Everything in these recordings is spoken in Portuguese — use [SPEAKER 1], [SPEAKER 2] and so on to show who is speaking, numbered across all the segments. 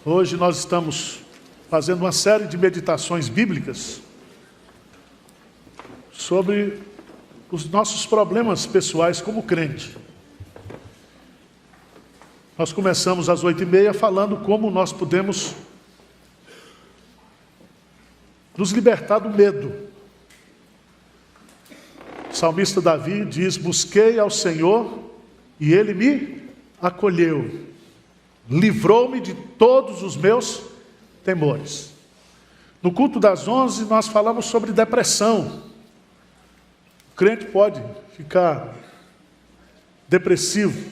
[SPEAKER 1] Hoje nós estamos fazendo uma série de meditações bíblicas sobre os nossos problemas pessoais como crente. Nós começamos às 8h30 falando como nós podemos nos libertar do medo. O salmista Davi diz: busquei ao Senhor e Ele me acolheu, livrou-me de todos os meus temores. No culto das 11 nós falamos sobre depressão. O crente pode ficar depressivo.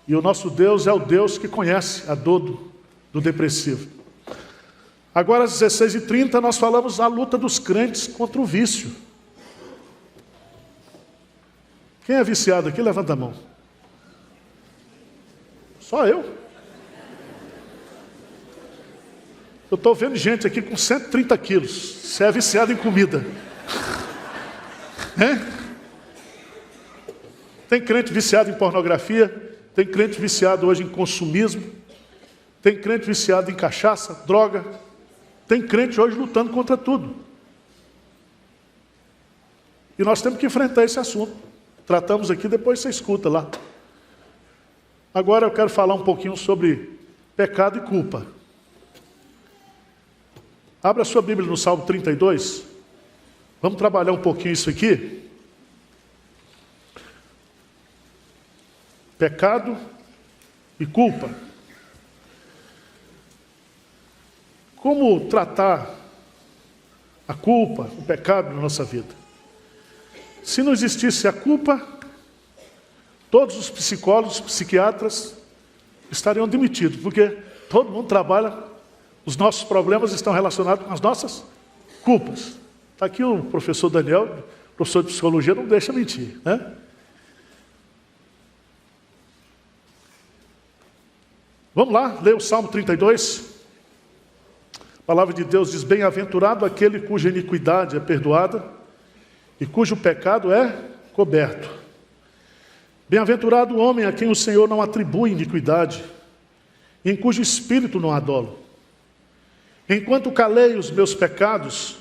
[SPEAKER 1] E o nosso Deus é o Deus que conhece a dor do depressivo. Agora às 16h30 nós falamos da luta dos crentes contra o vício. Quem é viciado aqui? Levanta a mão. Só eu? Eu estou vendo gente aqui com 130 quilos. Você é viciado em comida. Tem crente viciado em pornografia. Tem crente viciado hoje em consumismo. Tem crente viciado em cachaça, droga. Tem crente hoje lutando contra tudo. E nós temos que enfrentar esse assunto. Tratamos aqui, depois você escuta lá. Agora eu quero falar um pouquinho sobre pecado e culpa. Abra a sua Bíblia no Salmo 32. Vamos trabalhar um pouquinho isso aqui. Pecado e culpa. Como tratar a culpa, o pecado na nossa vida? Se não existisse a culpa, todos os psicólogos, psiquiatras estariam demitidos, porque todo mundo trabalha, os nossos problemas estão relacionados com as nossas culpas. Está aqui o professor Daniel, professor de psicologia, não deixa mentir, né? Vamos lá, ler o Salmo 32. A palavra de Deus diz: bem-aventurado aquele cuja iniquidade é perdoada e cujo pecado é coberto. Bem-aventurado o homem a quem o Senhor não atribui iniquidade, em cujo espírito não há dolo. Enquanto calei os meus pecados,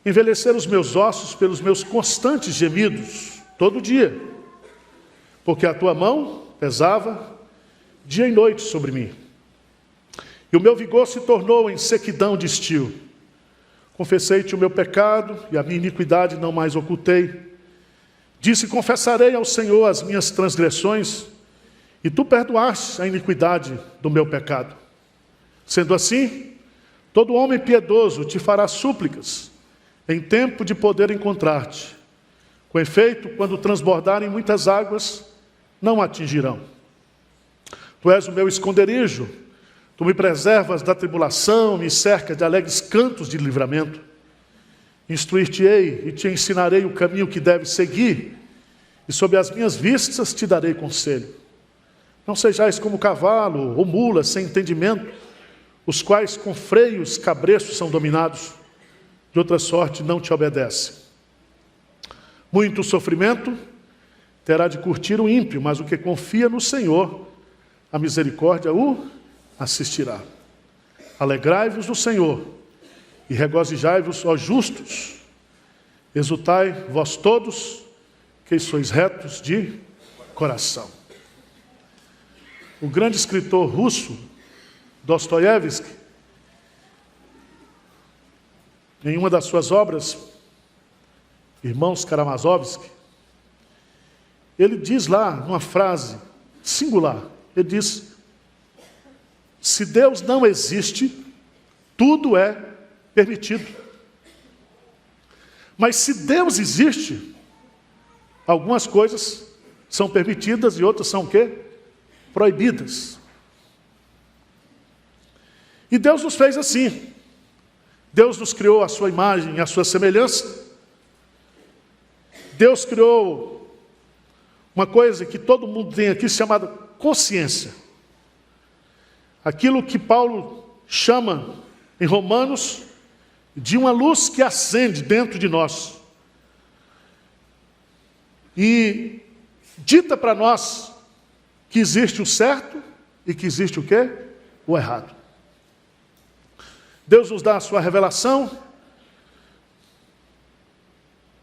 [SPEAKER 1] envelheceram os meus ossos pelos meus constantes gemidos, todo dia, porque a tua mão pesava dia e noite sobre mim, e o meu vigor se tornou em sequidão de estio. Confessei-te o meu pecado, e a minha iniquidade não mais ocultei. Disse: confessarei ao Senhor as minhas transgressões, e tu perdoaste a iniquidade do meu pecado. Sendo assim, todo homem piedoso te fará súplicas, em tempo de poder encontrar-te. Com efeito, quando transbordarem muitas águas, não atingirão. Tu és o meu esconderijo, tu me preservas da tribulação, me cercas de alegres cantos de livramento. Instruir-te-ei e te ensinarei o caminho que deves seguir, e sob as minhas vistas te darei conselho. Não sejais como cavalo ou mula sem entendimento, os quais com freios cabreços são dominados, de outra sorte não te obedecem. Muito sofrimento terá de curtir o ímpio, mas o que confia no Senhor, a misericórdia o assistirá. Alegrai-vos no Senhor e regozijai-vos, ó justos. Exultai, vós todos, que sois retos de coração. O grande escritor russo, Dostoiévski, em uma das suas obras, Irmãos Karamazovski, ele diz lá, numa frase singular, ele diz: se Deus não existe, tudo é permitido. Mas se Deus existe, algumas coisas são permitidas e outras são o quê? Proibidas. E Deus nos fez assim. Deus nos criou à sua imagem e à sua semelhança. Deus criou uma coisa que todo mundo tem aqui, chamada consciência. Aquilo que Paulo chama em Romanos de uma luz que acende dentro de nós. E dita para nós que existe o certo e que existe o quê? o errado. Deus nos dá a sua revelação,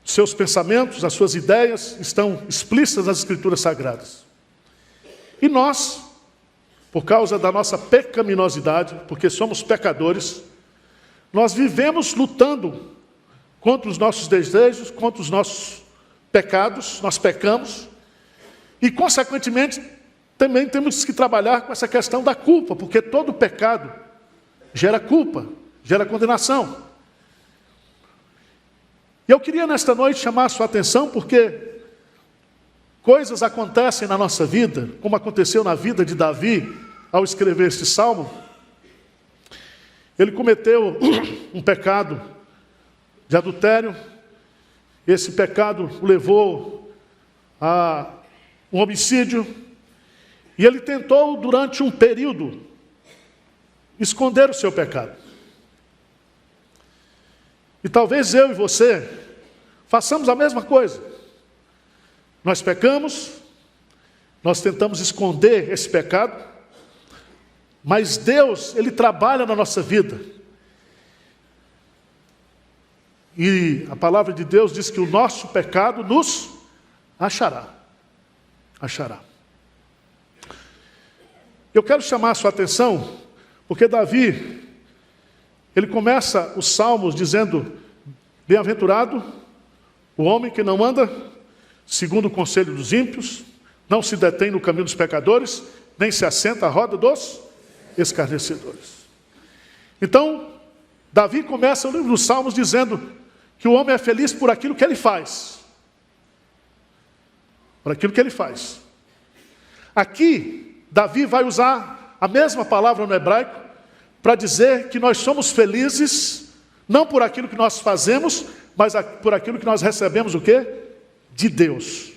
[SPEAKER 1] seus pensamentos, as suas ideias estão explícitas nas Escrituras Sagradas. E nós, por causa da nossa pecaminosidade, porque somos pecadores, nós vivemos lutando contra os nossos desejos, contra os nossos pecados, nós pecamos, e consequentemente também temos que trabalhar com essa questão da culpa, porque todo pecado gera culpa, gera condenação. E eu queria nesta noite chamar a sua atenção, porque coisas acontecem na nossa vida, como aconteceu na vida de Davi, ao escrever este salmo. Ele cometeu um pecado de adultério, esse pecado o levou a um homicídio, e ele tentou durante um período esconder o seu pecado. E talvez eu e você façamos a mesma coisa. Nós pecamos, nós tentamos esconder esse pecado, mas Deus, Ele trabalha na nossa vida. E a palavra de Deus diz que o nosso pecado nos achará. Achará. Eu quero chamar a sua atenção, porque Davi, ele começa os salmos dizendo: bem-aventurado o homem que não anda segundo o conselho dos ímpios, não se detém no caminho dos pecadores, nem se assenta à roda dos escarnecedores. Então, Davi começa o livro dos salmos dizendo que o homem é feliz por aquilo que ele faz. Por aquilo que ele faz. Aqui, Davi vai usar a mesma palavra no hebraico para dizer que nós somos felizes, não por aquilo que nós fazemos, mas por aquilo que nós recebemos o quê? De Deus.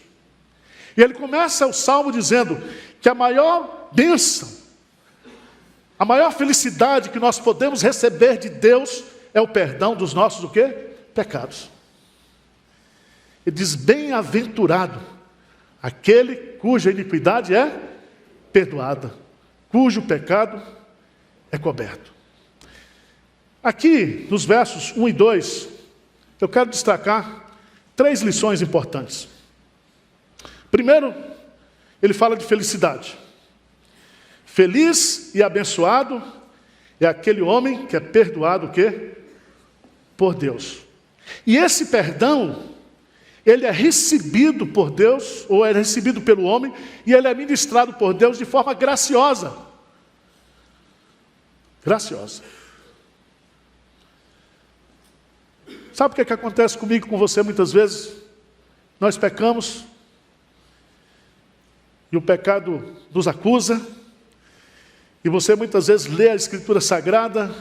[SPEAKER 1] E ele começa o salmo dizendo que a maior bênção, a maior felicidade que nós podemos receber de Deus é o perdão dos nossos o quê? Pecados. Ele diz: bem-aventurado aquele cuja iniquidade é perdoada, cujo pecado é coberto. Aqui, nos versos 1 e 2, eu quero destacar 3 lições importantes. Primeiro, ele fala de felicidade. Feliz e abençoado é aquele homem que é perdoado o quê? Por Deus. E esse perdão, ele é recebido por Deus, ou é recebido pelo homem, e ele é ministrado por Deus de forma graciosa. Graciosa. Sabe o que acontece comigo e com você muitas vezes? Nós pecamos, e o pecado nos acusa, e você muitas vezes lê a Escritura Sagrada,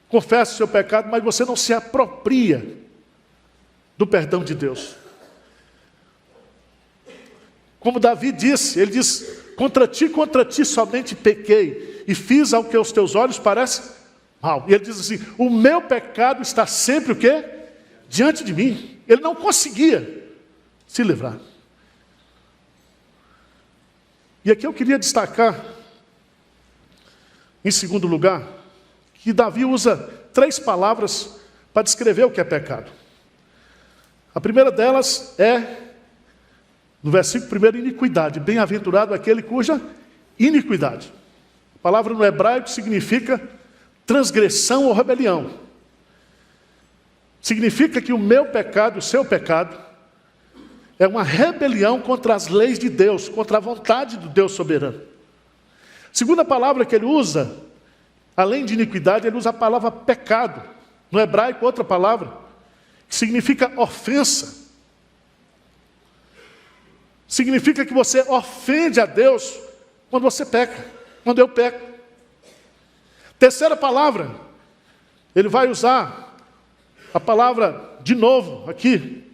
[SPEAKER 1] confessa o seu pecado, mas você não se apropria do perdão de Deus. Como Davi disse, ele diz: contra ti somente pequei, e fiz ao que aos teus olhos parece mal. E ele diz assim: o meu pecado está sempre o quê? Diante de mim. Ele não conseguia se livrar. E aqui eu queria destacar, em segundo lugar, que Davi usa 3 palavras para descrever o que é pecado. A primeira delas é, no versículo 1, iniquidade. Bem-aventurado aquele cuja iniquidade. A palavra no hebraico significa transgressão ou rebelião. Significa que o meu pecado, o seu pecado, é uma rebelião contra as leis de Deus, contra a vontade do Deus soberano. Segunda palavra que ele usa, além de iniquidade, ele usa a palavra pecado. No hebraico, outra palavra, que significa ofensa. Significa que você ofende a Deus quando você peca, quando eu peco. Terceira palavra, ele vai usar a palavra de novo aqui,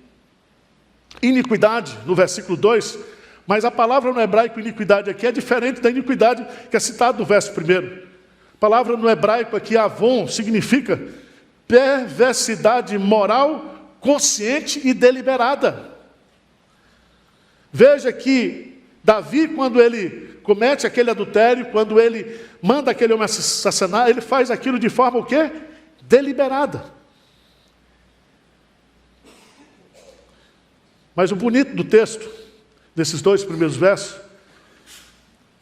[SPEAKER 1] iniquidade, no versículo 2, mas a palavra no hebraico iniquidade aqui é diferente da iniquidade que é citada no verso 1. A palavra no hebraico aqui, avon, significa perversidade moral, consciente e deliberada. Veja que Davi, quando ele comete aquele adultério, quando ele manda aquele homem assassinar, ele faz aquilo de forma o quê? Deliberada. Mas o bonito do texto, desses 2 primeiros versos,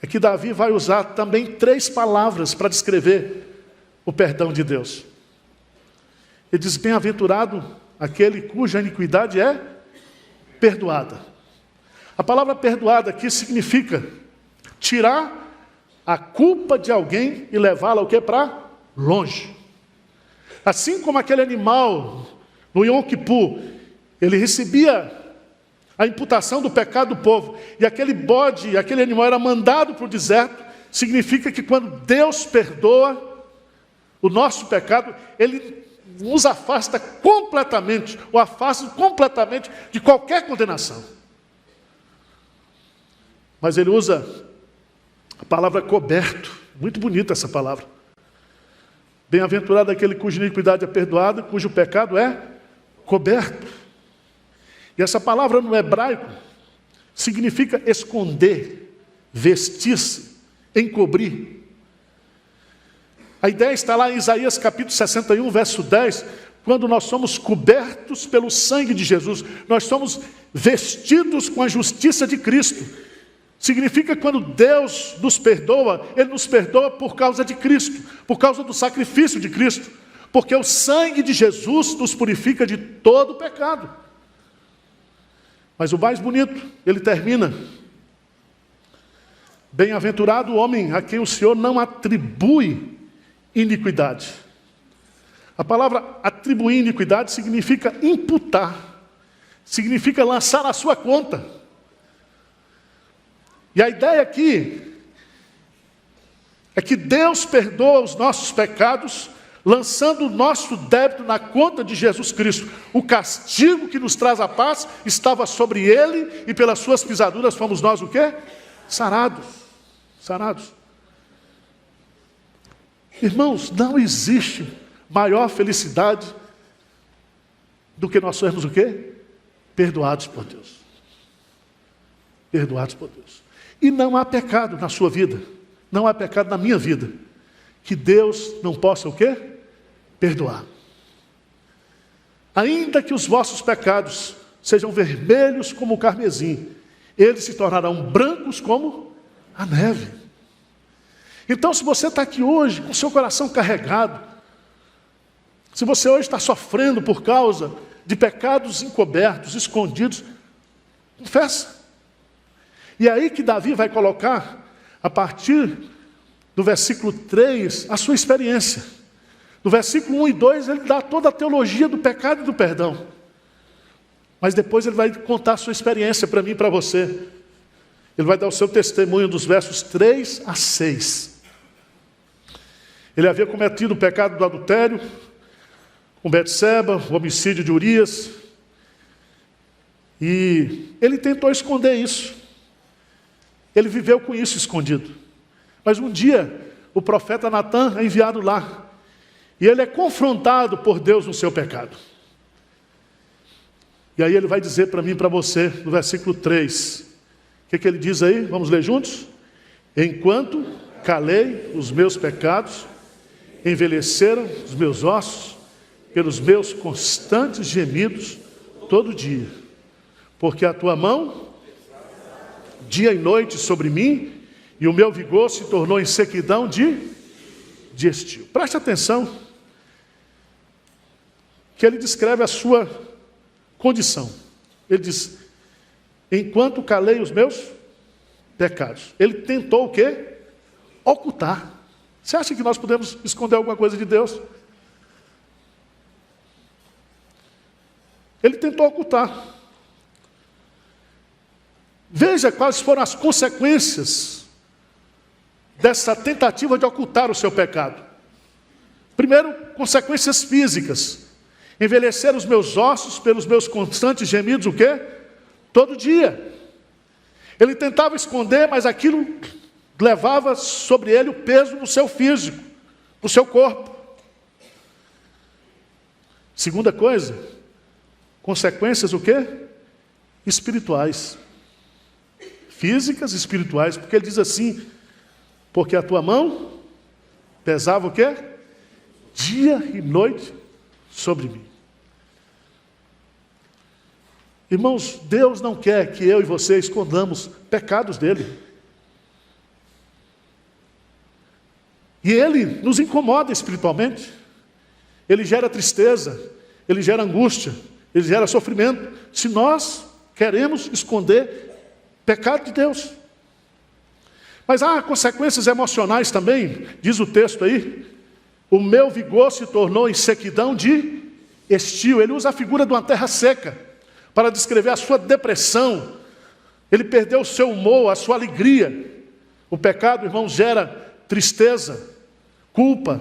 [SPEAKER 1] é que Davi vai usar também 3 palavras para descrever o perdão de Deus. Ele diz: bem-aventurado aquele cuja iniquidade é perdoada. A palavra perdoada aqui significa tirar a culpa de alguém e levá-la o quê? Para longe. Assim como aquele animal no Yom Kippur, ele recebia a imputação do pecado do povo, e aquele bode, aquele animal era mandado para o deserto, significa que quando Deus perdoa o nosso pecado, Ele nos afasta completamente, ou afasta completamente de qualquer condenação. Mas Ele usa a palavra coberto, muito bonita essa palavra. Bem-aventurado aquele cuja iniquidade é perdoada, cujo pecado é coberto. E essa palavra no hebraico significa esconder, vestir-se, encobrir. A ideia está lá em Isaías capítulo 61, verso 10, quando nós somos cobertos pelo sangue de Jesus, nós somos vestidos com a justiça de Cristo. Significa que quando Deus nos perdoa, Ele nos perdoa por causa de Cristo, por causa do sacrifício de Cristo, porque o sangue de Jesus nos purifica de todo o pecado. Mas o mais bonito, ele termina: bem-aventurado o homem a quem o Senhor não atribui iniquidade. A palavra atribuir iniquidade significa imputar, significa lançar na sua conta. E a ideia aqui é que Deus perdoa os nossos pecados, lançando o nosso débito na conta de Jesus Cristo. O castigo que nos traz a paz estava sobre Ele, e pelas suas pisaduras fomos nós o quê? Sarados. Sarados. Irmãos, não existe maior felicidade do que nós sermos o quê? Perdoados por Deus. Perdoados por Deus. E não há pecado na sua vida, não há pecado na minha vida, que Deus não possa o quê? Perdoar. Ainda que os vossos pecados sejam vermelhos como o carmesim, eles se tornarão brancos como a neve. Então, se você está aqui hoje com seu coração carregado, se você hoje está sofrendo por causa de pecados encobertos, escondidos, confessa. E é aí que Davi vai colocar, a partir do versículo 3, a sua experiência. No versículo 1 e 2, ele dá toda a teologia do pecado e do perdão. Mas depois ele vai contar a sua experiência para mim e para você. Ele vai dar o seu testemunho dos versos 3 a 6. Ele havia cometido o pecado do adultério, com Betseba, o homicídio de Urias. E ele tentou esconder isso. Ele viveu com isso escondido. Mas um dia, o profeta Natan é enviado lá. E ele é confrontado por Deus no seu pecado. E aí ele vai dizer para mim e para você, no versículo 3. O que ele diz aí? Vamos ler juntos? Enquanto calei os meus pecados, envelheceram os meus ossos, pelos meus constantes gemidos, todo dia. Porque a tua mão, dia e noite sobre mim, e o meu vigor se tornou em sequidão de estio. Preste atenção, que ele descreve a sua condição. Ele diz, enquanto calei os meus pecados. Ele tentou o quê? Ocultar. Você acha que nós podemos esconder alguma coisa de Deus? Ele tentou ocultar. Veja quais foram as consequências dessa tentativa de ocultar o seu pecado. Primeiro, consequências físicas. Envelhecer os meus ossos pelos meus constantes gemidos, o quê? Todo dia. Ele tentava esconder, mas aquilo levava sobre ele o peso do seu físico, do seu corpo. Segunda coisa, consequências o quê? Espirituais. físicas e espirituais, porque ele diz assim, porque a tua mão pesava o quê? Dia e noite sobre mim. Irmãos, Deus não quer que eu e você escondamos pecados dele. E ele nos incomoda espiritualmente. Ele gera tristeza, ele gera angústia, ele gera sofrimento, se nós queremos esconder pecado de Deus. Mas há consequências emocionais também, diz o texto aí. O meu vigor se tornou em sequidão de estio. Ele usa a figura de uma terra seca para descrever a sua depressão. Ele perdeu o seu humor, a sua alegria. O pecado, irmãos, gera tristeza, culpa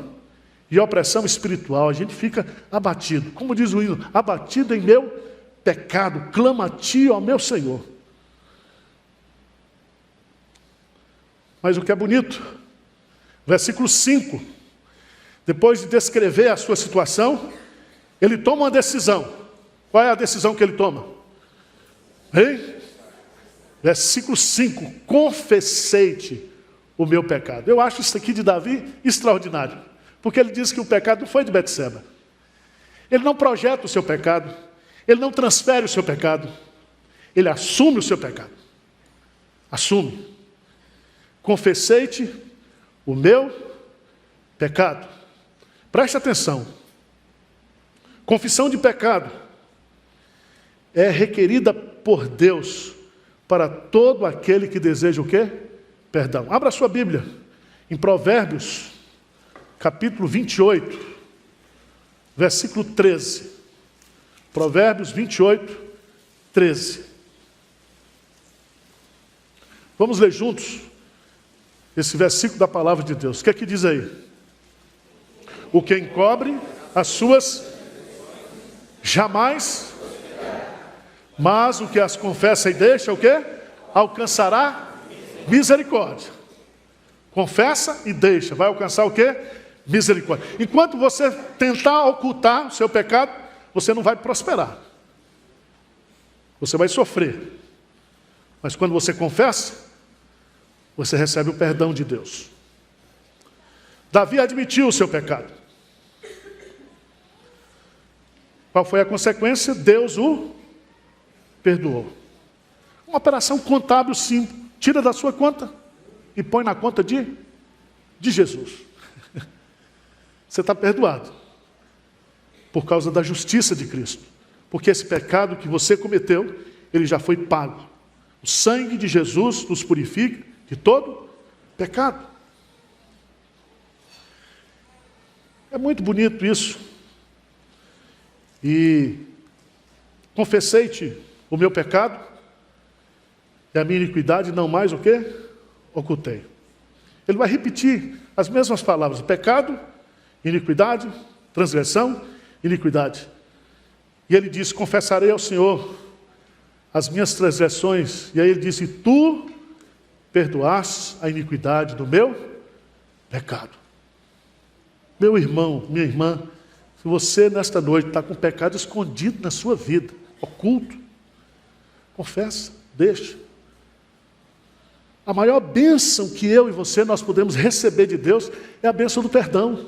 [SPEAKER 1] e opressão espiritual. A gente fica abatido. Como diz o hino, abatido em meu pecado, clama a ti, ó meu Senhor. Mas o que é bonito, versículo 5, depois de descrever a sua situação, ele toma uma decisão. Qual é a decisão que ele toma? Hein? Versículo 5, confessei-te o meu pecado. Eu acho isso aqui de Davi extraordinário, porque ele diz que o pecado não foi de Betseba. Ele não projeta o seu pecado, ele não transfere o seu pecado, ele assume o seu pecado. Assume. Confessei-te o meu pecado. Preste atenção. Confissão de pecado é requerida por Deus para todo aquele que deseja o quê? Perdão. Abra a sua Bíblia em Provérbios, capítulo 28, versículo 13. Provérbios 28, 13. Vamos ler juntos esse versículo da palavra de Deus. O que é que diz aí? O que encobre as suas jamais, mas o que as confessa e deixa, o quê? Alcançará misericórdia. Confessa e deixa, vai alcançar o quê? Misericórdia. Enquanto você tentar ocultar o seu pecado, você não vai prosperar. Você vai sofrer. Mas quando você confessa, você recebe o perdão de Deus. Davi admitiu o seu pecado. Qual foi a consequência? Deus o perdoou. Uma operação contábil simples. Tira da sua conta e põe na conta de Jesus. Você está perdoado. Por causa da justiça de Cristo. Porque esse pecado que você cometeu, ele já foi pago. O sangue de Jesus nos purifica de todo pecado. É muito bonito isso. E confessei-te o meu pecado e a minha iniquidade, não mais o quê? Ocultei. Ele vai repetir as mesmas palavras: pecado, iniquidade, transgressão, iniquidade. E ele diz: confessarei ao Senhor as minhas transgressões. E aí ele disse: tu perdoaste a iniquidade do meu pecado. Meu irmão, minha irmã, se você nesta noite está com pecado escondido na sua vida, oculto, confessa, deixa. A maior bênção que eu e você nós podemos receber de Deus é a bênção do perdão.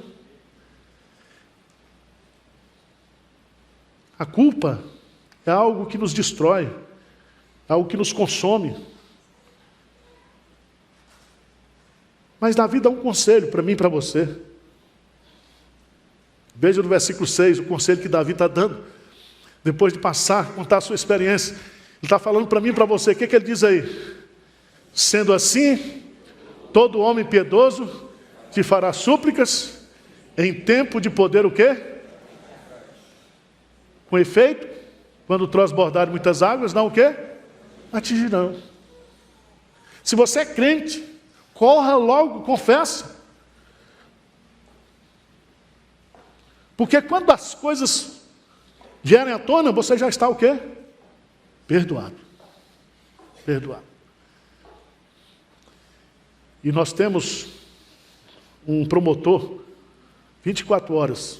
[SPEAKER 1] A culpa é algo que nos destrói, é algo que nos consome. Mas Davi dá um conselho para mim e para você. Veja no versículo 6 o conselho que Davi está dando. Depois de contar a sua experiência. Ele está falando para mim e para você. O que ele diz aí? Sendo assim, todo homem piedoso te fará súplicas em tempo de poder o quê? Com efeito, quando transbordarem muitas águas, não o quê? Atingirão. Se você é crente, corra logo, confessa. Porque quando as coisas vierem à tona, você já está o quê? Perdoado. Perdoado. E nós temos um promotor, 24 horas,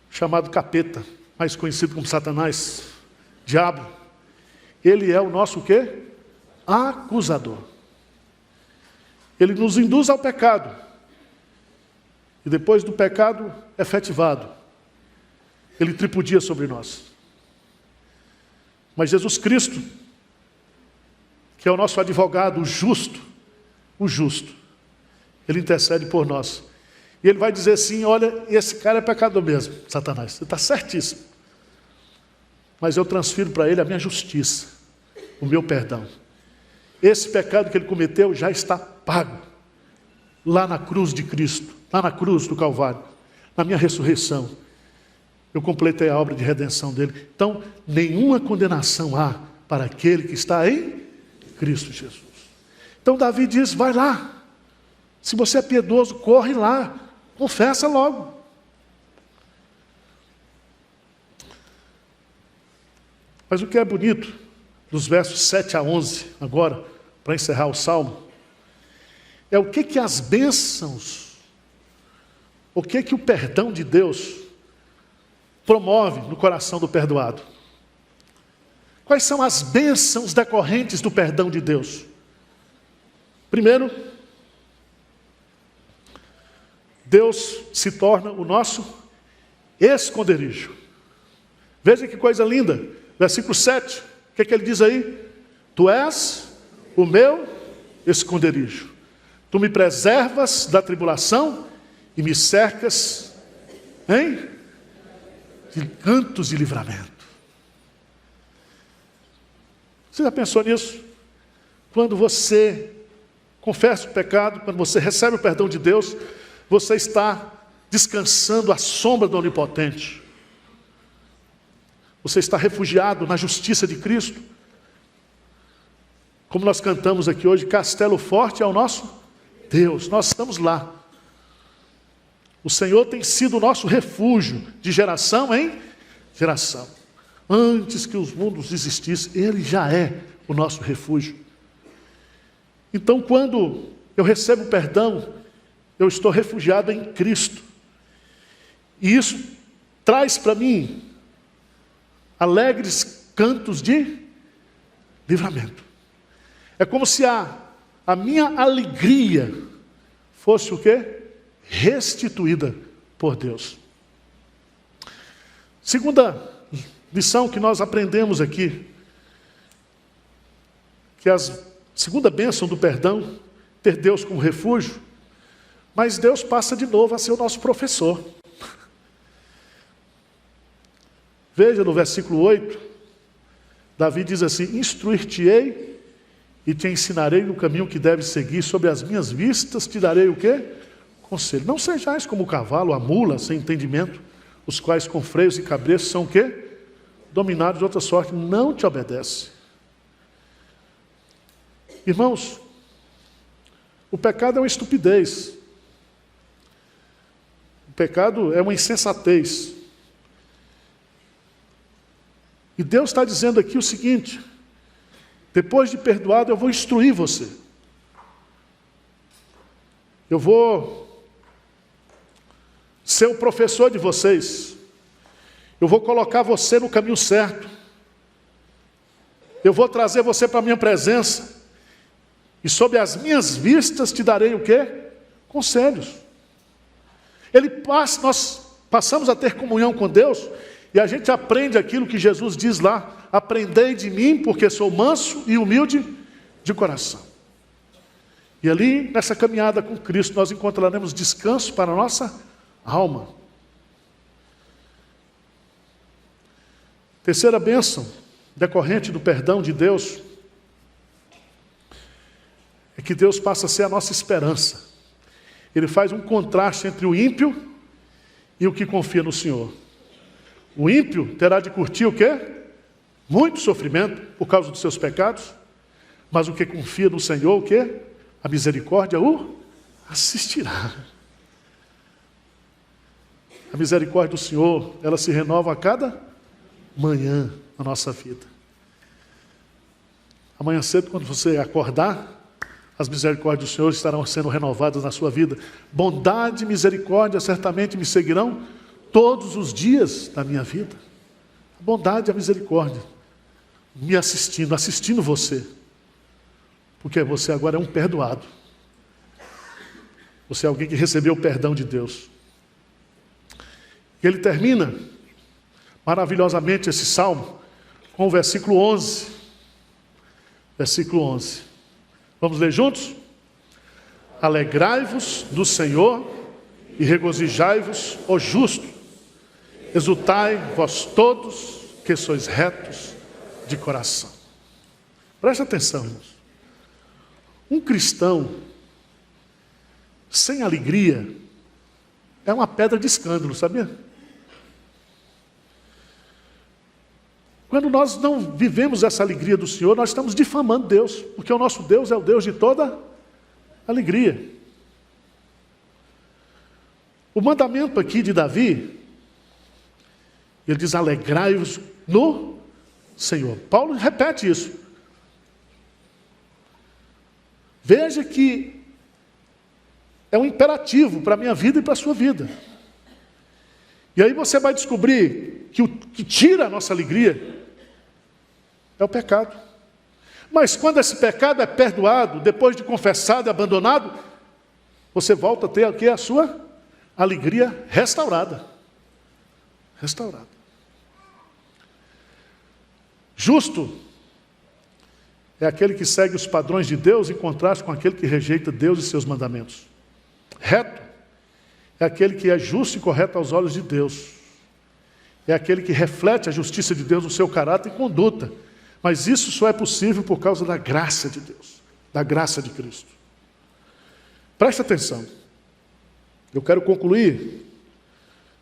[SPEAKER 1] chamado Capeta, mais conhecido como Satanás, Diabo. Ele é o nosso o quê? acusador. Ele nos induz ao pecado. E depois do pecado efetivado, ele tripudia sobre nós. Mas Jesus Cristo, que é o nosso advogado, o justo, ele intercede por nós. E ele vai dizer assim: olha, esse cara é pecador mesmo, Satanás, você está certíssimo. Mas eu transfiro para ele a minha justiça, o meu perdão. Esse pecado que ele cometeu já está pago, lá na cruz de Cristo, lá na cruz do Calvário, na minha ressurreição. Eu completei a obra de redenção dele. Então, nenhuma condenação há para aquele que está em Cristo Jesus. Então Davi diz: vai lá, se você é piedoso, corre lá, confessa logo. Mas o que é bonito, dos versos 7 a 11, agora, para encerrar o Salmo, é o que as bênçãos, o que o perdão de Deus promove no coração do perdoado. Quais são as bênçãos decorrentes do perdão de Deus? Primeiro, Deus se torna o nosso esconderijo. Veja que coisa linda. Versículo 7, o que ele diz aí? Tu és o meu esconderijo. Tu me preservas da tribulação e me cercas de cantos de livramento. Você já pensou nisso? Quando você confessa o pecado, quando você recebe o perdão de Deus, você está descansando à sombra do Onipotente. Você está refugiado na justiça de Cristo. Como nós cantamos aqui hoje, castelo forte é o nosso Deus. Nós estamos lá. O Senhor tem sido o nosso refúgio de geração em geração. Antes que os mundos existissem, Ele já é o nosso refúgio. Então, quando eu recebo perdão, eu estou refugiado em Cristo. E isso traz para mim alegres cantos de livramento. É como se a minha alegria fosse o quê? Restituída por Deus. Segunda lição que nós aprendemos aqui, que a segunda bênção do perdão, ter Deus como refúgio, mas Deus passa de novo a ser o nosso professor. Veja no versículo 8, Davi diz assim: instruir-te-ei e te ensinarei no caminho que deves seguir, sobre as minhas vistas te darei o quê? Conselho. Não sejais como o cavalo, a mula, sem entendimento, os quais com freios e cabreços são o quê? Dominados de outra sorte, não te obedece. Irmãos, o pecado é uma estupidez. O pecado é uma insensatez. E Deus está dizendo aqui o seguinte: depois de perdoado, eu vou instruir você. Eu vou ser o professor de vocês. Eu vou colocar você no caminho certo. Eu vou trazer você para a minha presença. E sob as minhas vistas te darei o quê? Conselhos. Nós passamos a ter comunhão com Deus e a gente aprende aquilo que Jesus diz lá: aprendei de mim, porque sou manso e humilde de coração. E ali, nessa caminhada com Cristo, nós encontraremos descanso para a nossa alma. Terceira bênção decorrente do perdão de Deus é que Deus passa a ser a nossa esperança. Ele faz um contraste entre o ímpio e o que confia no Senhor. O ímpio terá de curtir o quê? Muito sofrimento por causa dos seus pecados, mas o que confia no Senhor, o quê? A misericórdia o assistirá. A misericórdia do Senhor, ela se renova a cada manhã na nossa vida. Amanhã cedo, quando você acordar, as misericórdias do Senhor estarão sendo renovadas na sua vida. Bondade e misericórdia certamente me seguirão todos os dias da minha vida. A bondade e a misericórdia me assistindo você. Porque você agora é um perdoado. Você é alguém que recebeu o perdão de Deus. E ele termina maravilhosamente esse salmo com o versículo 11. Versículo 11. Vamos ler juntos? Alegrai-vos do Senhor e regozijai-vos, ó justo. Exultai vós todos que sois retos de coração. Preste atenção, irmãos. Um cristão sem alegria é uma pedra de escândalo, sabia? Quando nós não vivemos essa alegria do Senhor, nós estamos difamando Deus, porque o nosso Deus é o Deus de toda alegria. O mandamento aqui de Davi, ele diz: alegrai-vos no Senhor. Paulo repete isso. Veja que é um imperativo para a minha vida e para a sua vida. E aí você vai descobrir que o que tira a nossa alegria é o pecado. Mas quando esse pecado é perdoado, depois de confessado e abandonado, você volta a ter aqui a sua alegria restaurada. Restaurada. Justo é aquele que segue os padrões de Deus em contraste com aquele que rejeita Deus e seus mandamentos. Reto é aquele que é justo e correto aos olhos de Deus. É aquele que reflete a justiça de Deus no seu caráter e conduta. Mas isso só é possível por causa da graça de Deus, da graça de Cristo. Preste atenção. Eu quero concluir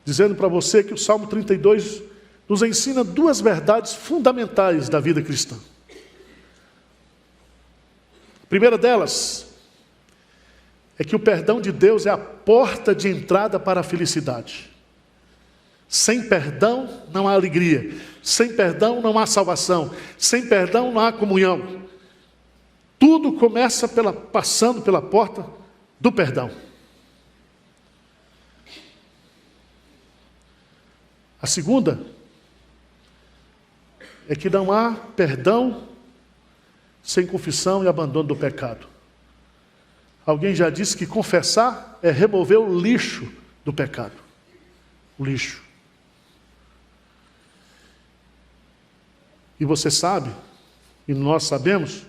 [SPEAKER 1] dizendo para você que o Salmo 32 nos ensina duas verdades fundamentais da vida cristã. A primeira delas é que o perdão de Deus é a porta de entrada para a felicidade. Sem perdão não há alegria. Sem perdão não há salvação. Sem perdão não há comunhão. Tudo começa passando pela porta do perdão. A segunda é que não há perdão sem confissão e abandono do pecado. Alguém já disse que confessar é remover o lixo do pecado. O lixo. E você sabe, e nós sabemos,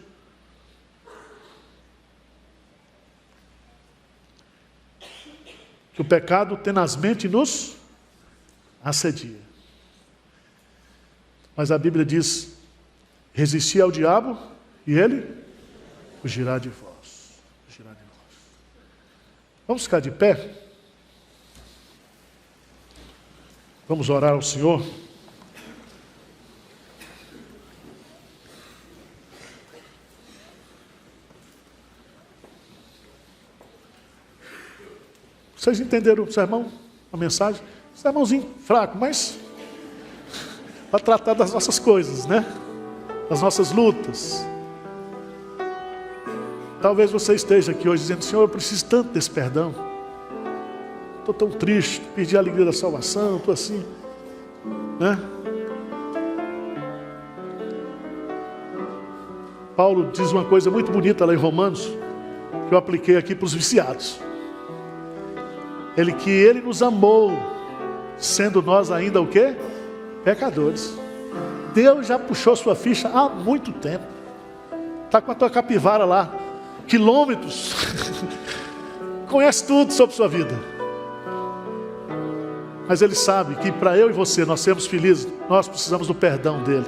[SPEAKER 1] que o pecado tenazmente nos assedia. Mas a Bíblia diz: resisti ao diabo e ele fugirá de vós. Fugirá de vós. Vamos ficar de pé? Vamos orar ao Senhor. Vocês entenderam o sermão? A mensagem? Sermãozinho fraco, mas para tratar das nossas coisas, né? Das nossas lutas. Talvez você esteja aqui hoje dizendo: Senhor, eu preciso tanto desse perdão. Estou tão triste, perdi a alegria da salvação, estou assim, né? Paulo diz uma coisa muito bonita lá em Romanos, que eu apliquei aqui para os viciados. Ele nos amou, sendo nós ainda o quê? Pecadores. Deus já puxou sua ficha há muito tempo. Está com a tua capivara lá, quilômetros. Conhece tudo sobre sua vida. Mas Ele sabe que para eu e você, nós sermos felizes, nós precisamos do perdão dEle.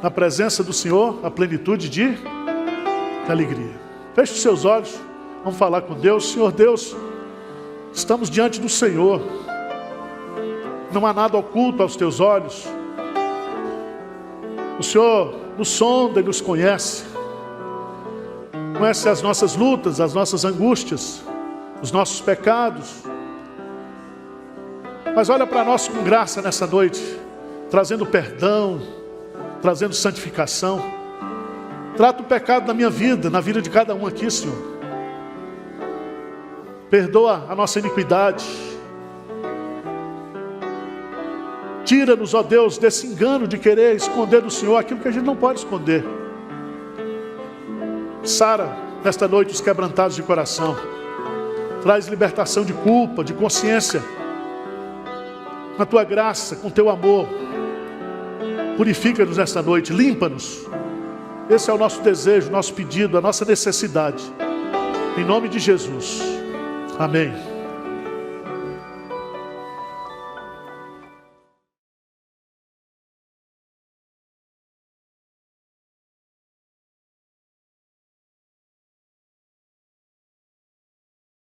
[SPEAKER 1] Na presença do Senhor, a plenitude de alegria. Feche os seus olhos, vamos falar com Deus. Senhor Deus, estamos diante do Senhor. Não há nada oculto aos teus olhos. O Senhor nos sonda e nos conhece. Conhece as nossas lutas, as nossas angústias, os nossos pecados. Mas olha para nós com graça nessa noite, trazendo perdão, trazendo santificação. Trata o pecado na minha vida, na vida de cada um aqui, Senhor. Perdoa a nossa iniquidade. Tira-nos, ó Deus, desse engano de querer esconder do Senhor aquilo que a gente não pode esconder. Sara, nesta noite, os quebrantados de coração. Traz libertação de culpa, de consciência. Na tua graça, com teu amor. Purifica-nos nesta noite, limpa-nos. Esse é o nosso desejo, nosso pedido, a nossa necessidade. Em nome de Jesus. Amém.